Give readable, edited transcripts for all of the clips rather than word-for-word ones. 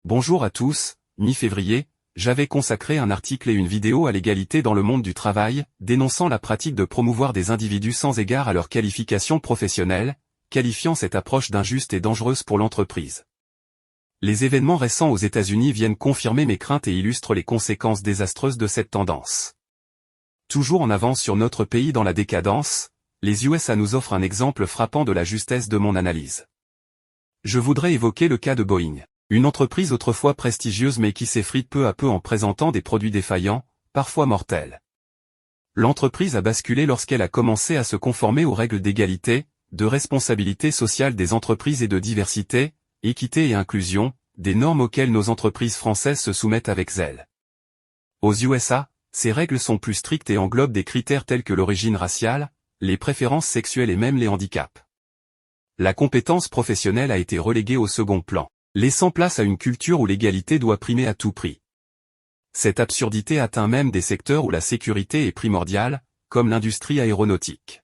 Bonjour à tous, mi-février, j'avais consacré un article et une vidéo à l'égalité dans le monde du travail, dénonçant la pratique de promouvoir des individus sans égard à leur qualification professionnelle, qualifiant cette approche d'injuste et dangereuse pour l'entreprise. Les événements récents aux États-Unis viennent confirmer mes craintes et illustrent les conséquences désastreuses de cette tendance. Toujours en avance sur notre pays dans la décadence, les USA nous offrent un exemple frappant de la justesse de mon analyse. Je voudrais évoquer le cas de Boeing. Une entreprise autrefois prestigieuse mais qui s'effrite peu à peu en présentant des produits défaillants, parfois mortels. L'entreprise a basculé lorsqu'elle a commencé à se conformer aux règles d'égalité, de responsabilité sociale des entreprises et de diversité, équité et inclusion, des normes auxquelles nos entreprises françaises se soumettent avec zèle. Aux USA, ces règles sont plus strictes et englobent des critères tels que l'origine raciale, les préférences sexuelles et même les handicaps. La compétence professionnelle a été reléguée au second plan, laissant place à une culture où l'égalité doit primer à tout prix. Cette absurdité atteint même des secteurs où la sécurité est primordiale, comme l'industrie aéronautique.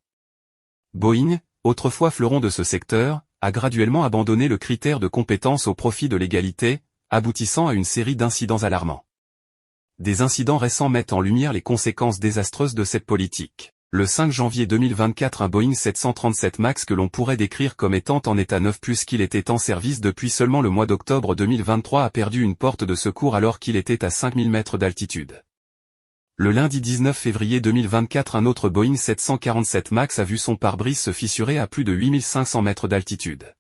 Boeing, autrefois fleuron de ce secteur, a graduellement abandonné le critère de compétence au profit de l'égalité, aboutissant à une série d'incidents alarmants. Des incidents récents mettent en lumière les conséquences désastreuses de cette politique. Le 5 janvier 2024, un Boeing 737 MAX que l'on pourrait décrire comme étant en état neuf puisqu'il était en service depuis seulement le mois d'octobre 2023 a perdu une porte de secours alors qu'il était à 5000 mètres d'altitude. Le lundi 19 février 2024, un autre Boeing 747 MAX a vu son pare-brise se fissurer à plus de 8500 mètres d'altitude.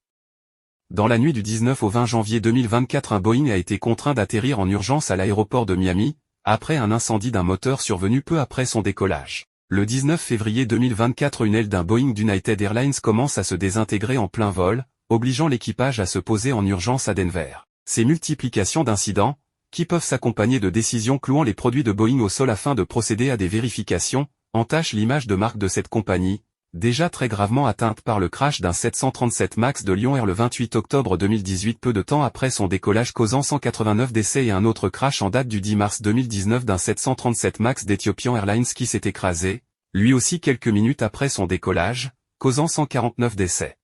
Dans la nuit du 19 au 20 janvier 2024, un Boeing a été contraint d'atterrir en urgence à l'aéroport de Miami, après un incendie d'un moteur survenu peu après son décollage. Le 19 février 2024, une aile d'un Boeing d'United Airlines commence à se désintégrer en plein vol, obligeant l'équipage à se poser en urgence à Denver. Ces multiplications d'incidents, qui peuvent s'accompagner de décisions clouant les produits de Boeing au sol afin de procéder à des vérifications, entachent l'image de marque de cette compagnie, déjà très gravement atteinte par le crash d'un 737 MAX de Lyon Air le 28 octobre 2018 peu de temps après son décollage causant 189 décès et un autre crash en date du 10 mars 2019 d'un 737 MAX d'Ethiopian Airlines qui s'est écrasé, lui aussi quelques minutes après son décollage, causant 149 décès.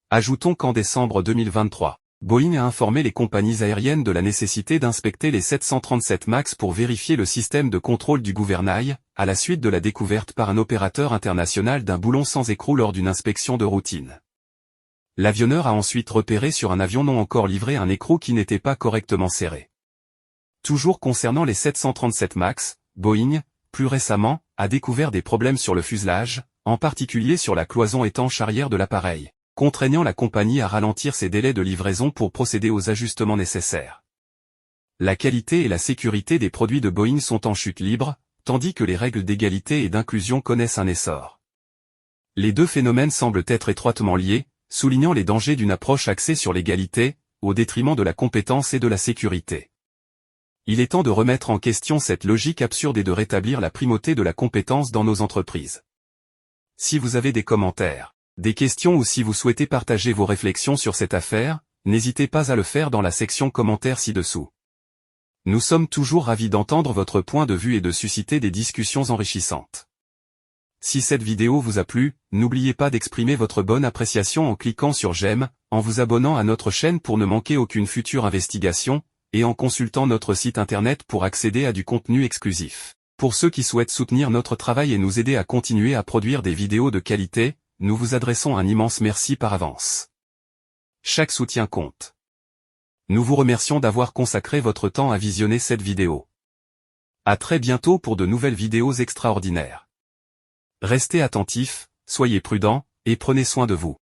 Ajoutons qu'en décembre 2023, Boeing a informé les compagnies aériennes de la nécessité d'inspecter les 737 MAX pour vérifier le système de contrôle du gouvernail, à la suite de la découverte par un opérateur international d'un boulon sans écrou lors d'une inspection de routine. L'avionneur a ensuite repéré sur un avion non encore livré un écrou qui n'était pas correctement serré. Toujours concernant les 737 MAX, Boeing, plus récemment, a découvert des problèmes sur le fuselage, en particulier sur la cloison étanche arrière de l'appareil, contraignant la compagnie à ralentir ses délais de livraison pour procéder aux ajustements nécessaires. La qualité et la sécurité des produits de Boeing sont en chute libre, tandis que les règles d'égalité et d'inclusion connaissent un essor. Les deux phénomènes semblent être étroitement liés, soulignant les dangers d'une approche axée sur l'égalité, au détriment de la compétence et de la sécurité. Il est temps de remettre en question cette logique absurde et de rétablir la primauté de la compétence dans nos entreprises. Si vous avez des commentaires, des questions ou si vous souhaitez partager vos réflexions sur cette affaire, n'hésitez pas à le faire dans la section commentaires ci-dessous. Nous sommes toujours ravis d'entendre votre point de vue et de susciter des discussions enrichissantes. Si cette vidéo vous a plu, n'oubliez pas d'exprimer votre bonne appréciation en cliquant sur j'aime, en vous abonnant à notre chaîne pour ne manquer aucune future investigation, et en consultant notre site internet pour accéder à du contenu exclusif. Pour ceux qui souhaitent soutenir notre travail et nous aider à continuer à produire des vidéos de qualité, nous vous adressons un immense merci par avance. Chaque soutien compte. Nous vous remercions d'avoir consacré votre temps à visionner cette vidéo. À très bientôt pour de nouvelles vidéos extraordinaires. Restez attentifs, soyez prudents, et prenez soin de vous.